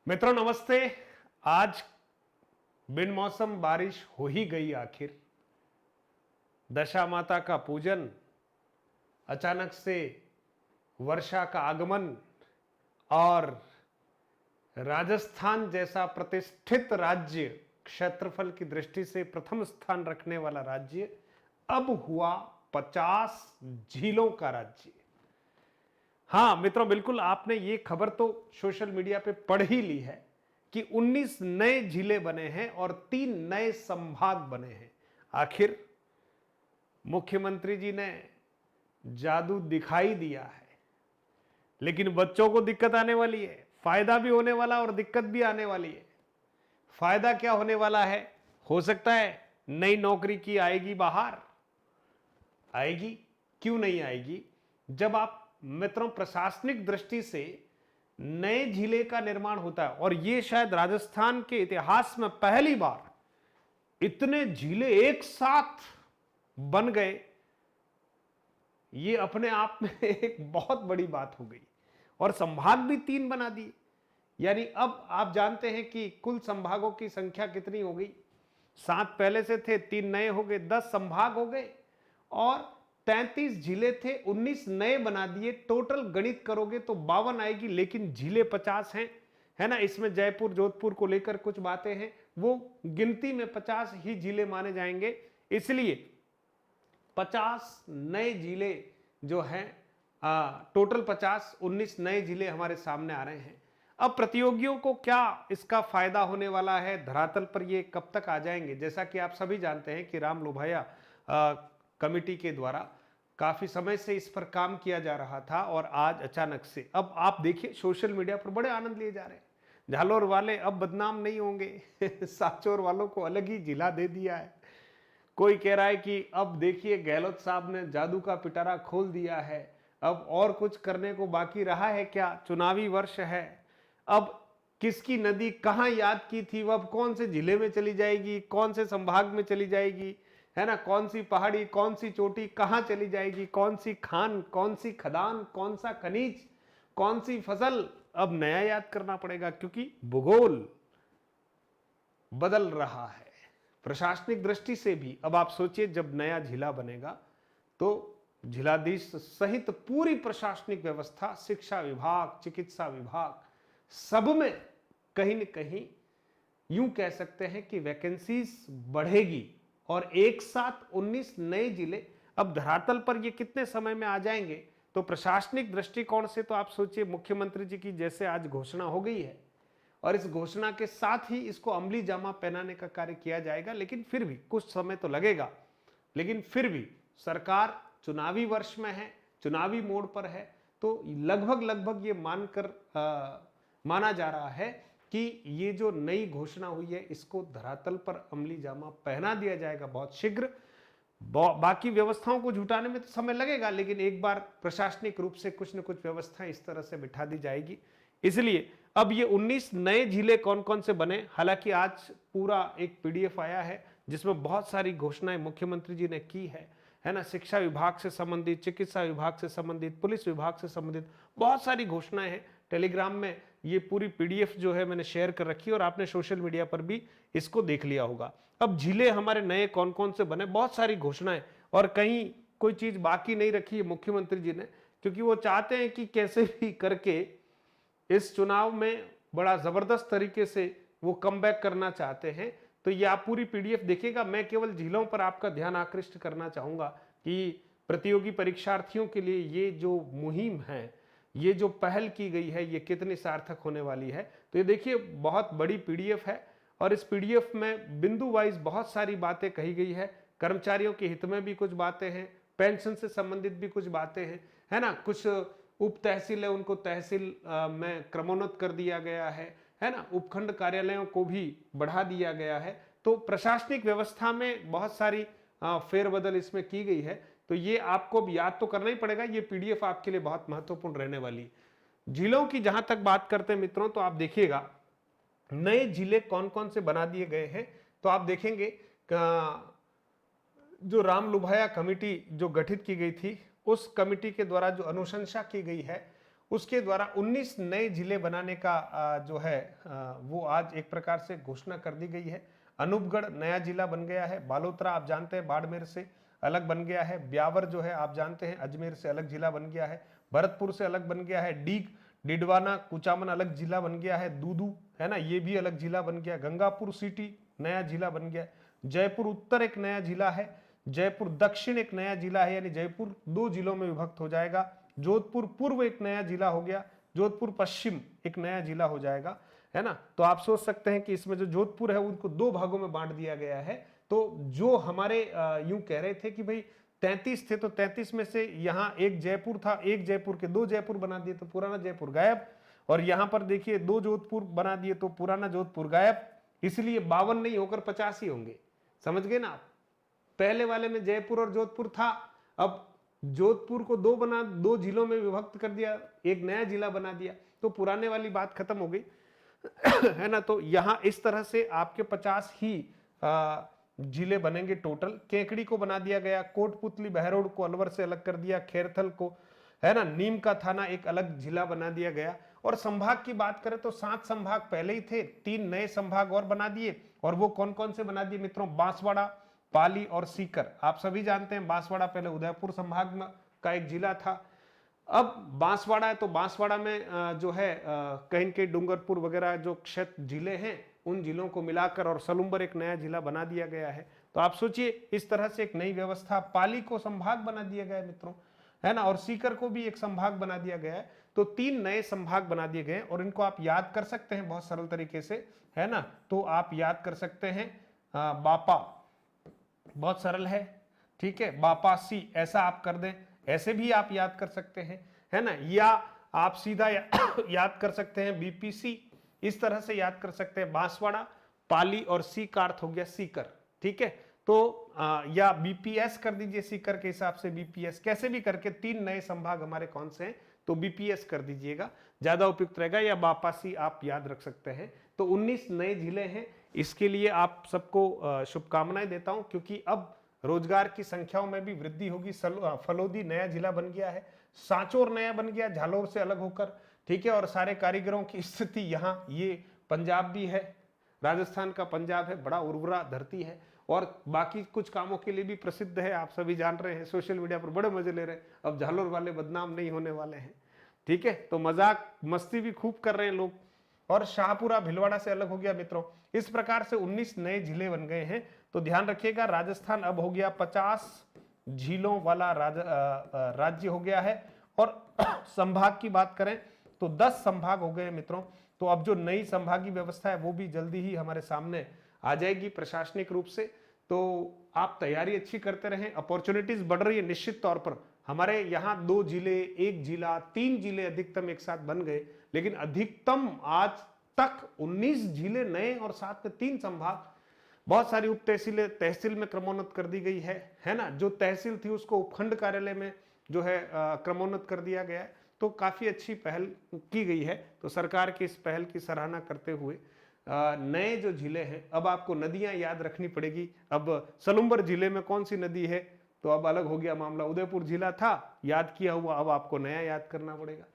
मित्रों नमस्ते। आज बिन मौसम बारिश हो ही गई आखिर। दशा माता का पूजन, अचानक से वर्षा का आगमन और राजस्थान जैसा प्रतिष्ठित राज्य, क्षेत्रफल की दृष्टि से प्रथम स्थान रखने वाला राज्य अब हुआ 50 झीलों का राज्य। हाँ मित्रों, बिल्कुल आपने ये खबर तो सोशल मीडिया पे पढ़ ही ली है कि 19 नए जिले बने हैं और 3 नए संभाग बने हैं। आखिर मुख्यमंत्री जी ने जादू दिखाई दिया है, लेकिन बच्चों को दिक्कत आने वाली है। फायदा भी होने वाला और दिक्कत भी आने वाली है। फायदा क्या होने वाला है? हो सकता है नई नौकरी की आएगी बाहर। आएगी, क्यों नहीं आएगी? जब आप मित्रों प्रशासनिक दृष्टि से नए जिले का निर्माण होता है, और यह शायद राजस्थान के इतिहास में पहली बार इतने जिले एक साथ बन गए, ये अपने आप में एक बहुत बड़ी बात हो गई। और संभाग भी 3 बना दिए, यानी अब आप जानते हैं कि कुल संभागों की संख्या कितनी हो गई। 7 पहले से थे, 3 नए हो गए, 10 संभाग हो गए और 33 जिले थे, 19 नए बना दिए। टोटल गणित करोगे तो 52 आएगी, लेकिन जिले 50 हैं, है ना। इसमें जयपुर जोधपुर को लेकर कुछ बातें हैं, वो गिनती में 50 ही जिले माने जाएंगे। इसलिए 50 नए जिले जो हैं, टोटल 50, 19 नए जिले हमारे सामने आ रहे हैं। अब प्रतियोगियों को क्या इसका फायदा होने वाला है, धरातल पर ये कब तक आ जाएंगे? जैसा कि आप सभी जानते हैं कि राम लोभाया कमेटी के द्वारा काफी समय से इस पर काम किया जा रहा था, और आज अचानक से अब आप देखिए सोशल मीडिया पर बड़े आनंद लिए जा रहे हैं। झालोर वाले अब बदनाम नहीं होंगे सांचौर वालों को अलग ही जिला दे दिया है। कोई कह रहा है कि अब देखिए गहलोत साहब ने जादू का पिटारा खोल दिया है, अब और कुछ करने को बाकी रहा है क्या? चुनावी वर्ष है, अब किसकी नदी कहां याद की थी, वह अब कौन से जिले में चली जाएगी, कौन से संभाग में चली जाएगी, है ना। कौन सी पहाड़ी, कौन सी चोटी कहां चली जाएगी, कौन सी खान, कौन सी खदान, कौन सा खनिज, कौन सी फसल, अब नया याद करना पड़ेगा, क्योंकि भूगोल बदल रहा है। प्रशासनिक दृष्टि से भी अब आप सोचिए, जब नया जिला बनेगा तो जिलाधीश सहित पूरी प्रशासनिक व्यवस्था, शिक्षा विभाग, चिकित्सा विभाग, सब में कहीं न कहीं यूं कह सकते हैं कि वैकेंसीज बढ़ेगी। और एक साथ 19 नए जिले अब धरातल पर ये कितने समय में आ जाएंगे? तो प्रशासनिक दृष्टिकोण से तो आप सोचिए, मुख्यमंत्री जी की जैसे आज घोषणा हो गई है और इस घोषणा के साथ ही इसको अमली जामा पहनाने का कार्य किया जाएगा, लेकिन फिर भी कुछ समय तो लगेगा। लेकिन फिर भी सरकार चुनावी वर्ष में है, चुनावी मोड पर है, तो लगभग ये माना जा रहा है कि ये जो नई घोषणा हुई है इसको धरातल पर अमली जामा पहना दिया जाएगा बहुत शीघ्र। बाकी व्यवस्थाओं को जुटाने में तो समय लगेगा, लेकिन एक बार प्रशासनिक रूप से कुछ न कुछ व्यवस्था इस तरह से बिठा दी जाएगी। इसलिए अब ये 19 नए जिले कौन कौन से बने, हालांकि आज पूरा एक पीडीएफ आया है जिसमें बहुत सारी घोषणाएं मुख्यमंत्री जी ने की है ना। शिक्षा विभाग से संबंधित, चिकित्सा विभाग से संबंधित, पुलिस विभाग से संबंधित बहुत सारी घोषणाएं हैं। टेलीग्राम में ये पूरी पीडीएफ जो है मैंने शेयर कर रखी है, और आपने सोशल मीडिया पर भी इसको देख लिया होगा। अब जिले हमारे नए कौन कौन से बने, बहुत सारी घोषणाएं, और कहीं कोई चीज बाकी नहीं रखी है मुख्यमंत्री जी ने, क्योंकि वो चाहते हैं कि कैसे भी करके इस चुनाव में बड़ा जबरदस्त तरीके से वो कमबैक करना चाहते हैं। तो ये आप पूरी पीडीएफ देखिएगा। मैं केवल जिलों पर आपका ध्यान आकृष्ट करना चाहूंगा कि प्रतियोगी परीक्षार्थियों के लिए ये जो मुहिम है, ये जो पहल की गई है, ये कितनी सार्थक होने वाली है। तो ये देखिए बहुत बड़ी पीडीएफ है, और इस पीडीएफ में बिंदु वाइज बहुत सारी बातें कही गई है। कर्मचारियों के हित में भी कुछ बातें हैं, पेंशन से संबंधित भी कुछ बातें हैं, है ना। कुछ उप तहसील है, उनको तहसील में क्रमोन्नत कर दिया गया है ना। उपखंड कार्यालयों को भी बढ़ा दिया गया है। तो प्रशासनिक व्यवस्था में बहुत सारी फेरबदल इसमें की गई है। तो ये आपको भी याद तो करना ही पड़ेगा, ये पीडीएफ आपके लिए बहुत महत्वपूर्ण रहने वाली। जिलों की जहां तक बात करते हैं मित्रों, तो आप देखिएगा नए जिले कौन कौन से बना दिए गए हैं। तो आप देखेंगे जो राम लुभाया कमेटी जो गठित की गई थी, उस कमेटी के द्वारा जो अनुशंसा की गई है, उसके द्वारा 19 नए जिले बनाने का जो है वो आज एक प्रकार से घोषणा कर दी गई है। अनूपगढ़ नया जिला बन गया है, बालोतरा आप जानते हैं बाड़मेर से अलग बन गया है, ब्यावर जो है आप जानते हैं अजमेर से अलग जिला बन गया है, भरतपुर से अलग बन गया है, डीग डिडवाना कुचामन अलग जिला बन गया है, दूदू है ना ये भी अलग जिला बन गया, गंगापुर सिटी नया जिला बन गया, जयपुर उत्तर एक नया जिला है, जयपुर दक्षिण एक नया जिला है, यानी जयपुर 2 जिलों में विभक्त हो जाएगा, जोधपुर पूर्व एक नया जिला हो गया, जोधपुर पश्चिम एक नया जिला हो जाएगा, है ना। तो आप सोच सकते हैं कि इसमें जो जोधपुर है उनको 2 भागों में बांट दिया गया है। तो जो हमारे यूं कह रहे थे कि भाई 33 थे तो 33 में से यहां एक जयपुर था, एक जयपुर के 2 जयपुर बना दिए तो पुराना जयपुर गायब, और यहां पर देखिए 2 जोधपुर बना दिए तो पुराना जोधपुर गायब, इसलिए 52 नहीं होकर 50 ही होंगे। समझ गए ना आप? पहले वाले में जयपुर और जोधपुर था, अब जोधपुर को 2 जिलों में विभक्त कर दिया, एक नया जिला बना दिया, तो पुराने वाली बात खत्म हो गई है ना। तो यहां इस तरह से आपके 50 ही जिले बनेंगे टोटल। केकड़ी को बना दिया गया, कोटपुतली बहरोड को अलवर से अलग कर दिया, खेरथल को है ना नीम का थाना एक अलग जिला बना दिया गया। और संभाग की बात करें तो 7 संभाग पहले ही थे, 3 नए संभाग और बना दिए, और वो कौन कौन से बना दिए मित्रों? बांसवाड़ा, पाली और सीकर। आप सभी जानते हैं बांसवाड़ा पहले उदयपुर संभाग में का एक जिला था, अब बांसवाड़ा है तो बांसवाड़ा में जो है कहीं कहीं डूंगरपुर वगैरह जो क्षेत्र जिले हैं उन जिलों को मिलाकर और सलुम्बर एक नया जिला बना दिया गया है। तो आप सोचिए इस तरह से एक नई व्यवस्था, पाली को संभाग बना दिया गया है मित्रों, है ना, और सीकर को भी एक संभाग बना दिया गया है। तो 3 नए संभाग बना दिए गए और इनको आप याद कर सकते हैं बहुत सरल तरीके से, है ना। तो आप याद कर सकते हैं बापा, बहुत सरल है, ठीक है, बापा सी ऐसा आप कर दें, ऐसे भी आप याद कर सकते हैं, है ना, या आप सीधा याद कर सकते हैं बीपीसी, इस तरह से याद कर सकते हैं बांसवाड़ा, पाली और सी का अर्थ हो गया सीकर, ठीक है। तो या बीपीएस कर दीजिए सीकर के हिसाब से, बीपीएस कैसे भी करके 3 नए संभाग हमारे कौन से हैं तो बीपीएस कर दीजिएगा, ज्यादा उपयुक्त रहेगा, या बापासी आप याद रख सकते हैं। तो 19 नए जिले हैं, इसके लिए आप सबको शुभकामनाएं देता हूं, क्योंकि अब रोजगार की संख्याओं में भी वृद्धि होगी। फलोदी नया जिला बन गया है, सांचौर नया बन गया झालोर से अलग होकर, ठीक है, और सारे कारीगरों की स्थिति यहाँ, ये पंजाब भी है, राजस्थान का पंजाब है, बड़ा उर्वरा धरती है और बाकी कुछ कामों के लिए भी प्रसिद्ध है, आप सभी जान रहे हैं, सोशल मीडिया पर बड़े मजे ले रहे हैं। अब झालोर वाले बदनाम नहीं होने वाले हैं, ठीक है, तो मजाक मस्ती भी खूब कर रहे हैं लोग। और शाहपुरा भीलवाड़ा से अलग हो गया मित्रों। इस प्रकार से 19 नए जिले बन गए हैं। तो ध्यान रखिएगा, राजस्थान अब हो गया 50 झीलों वाला राज्य हो गया है। और संभाग की बात करें तो 10 संभाग हो गए मित्रों। तो अब जो नई संभागीय व्यवस्था है वो भी जल्दी ही हमारे सामने आ जाएगी प्रशासनिक रूप से। तो आप तैयारी अच्छी करते रहें, अपॉर्चुनिटीज बढ़ रही है निश्चित तौर पर। हमारे यहाँ 2 जिले, 1 जिला, 3 जिले अधिकतम एक साथ बन गए, लेकिन अधिकतम आज तक 19 जिले नए और साथ में 3 संभाग, बहुत सारी उप तहसीलें तहसील में क्रमोन्नत कर दी गई है ना। जो तहसील थी उसको उपखंड कार्यालय में जो है क्रमोन्नत कर दिया गया है। तो काफी अच्छी पहल की गई है। तो सरकार की इस पहल की सराहना करते हुए नए जो जिले हैं, अब आपको नदियां याद रखनी पड़ेगी। अब सलुम्बर जिले में कौन सी नदी है, तो अब अलग हो गया मामला। उदयपुर जिला था याद किया हुआ, अब आपको नया याद करना पड़ेगा।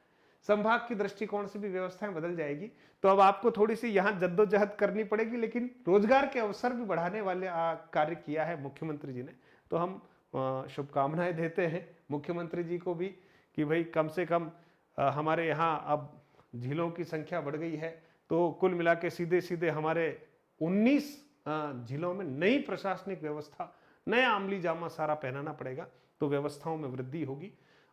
संभाग की दृष्टिकोण से भी व्यवस्थाएं बदल जाएगी। तो अब आपको थोड़ी सी यहाँ जद्दोजहद करनी पड़ेगी, लेकिन रोजगार के अवसर भी बढ़ाने वाले कार्य किया है मुख्यमंत्री जी ने। तो हम शुभकामनाएं देते हैं मुख्यमंत्री जी को भी कि भाई कम से कम हमारे यहाँ अब झीलों की संख्या बढ़ गई है। तो कुल मिला के सीधे सीधे हमारे 19 जिलों में नई प्रशासनिक व्यवस्था, नया अमली जामा सारा पहनाना पड़ेगा। तो व्यवस्थाओं में वृद्धि होगी,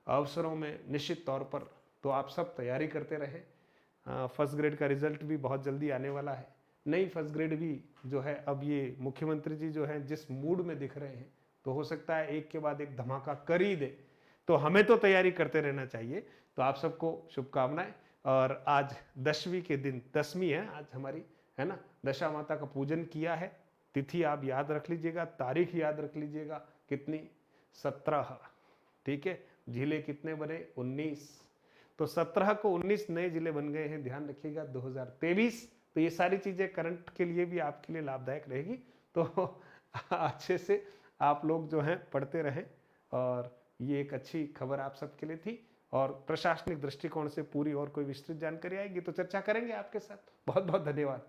अवसरों में निश्चित तौर पर। तो आप सब तैयारी करते रहें। फर्स्ट ग्रेड का रिजल्ट भी बहुत जल्दी आने वाला है। नई फर्स्ट ग्रेड भी जो है, अब ये मुख्यमंत्री जी जो है जिस मूड में दिख रहे हैं, तो हो सकता है एक के बाद एक धमाका कर ही दे। तो हमें तो तैयारी करते रहना चाहिए। तो आप सबको शुभकामनाएं। और आज 10वीं के दिन, 10वीं है आज हमारी, है ना, दशा माता का पूजन किया है। तिथि आप याद रख लीजिएगा, तारीख याद रख लीजिएगा, कितनी 17, ठीक है। जिले कितने बने? 19। तो 17 को 19 नए जिले बन गए हैं, ध्यान रखिएगा 2023। तो ये सारी चीजें करंट के लिए भी आपके लिए लाभदायक रहेगी। तो अच्छे से आप लोग जो हैं पढ़ते रहें, और ये एक अच्छी खबर आप सबके लिए थी। और प्रशासनिक दृष्टिकोण से पूरी और कोई विस्तृत जानकारी आएगी तो चर्चा करेंगे आपके साथ। बहुत बहुत धन्यवाद।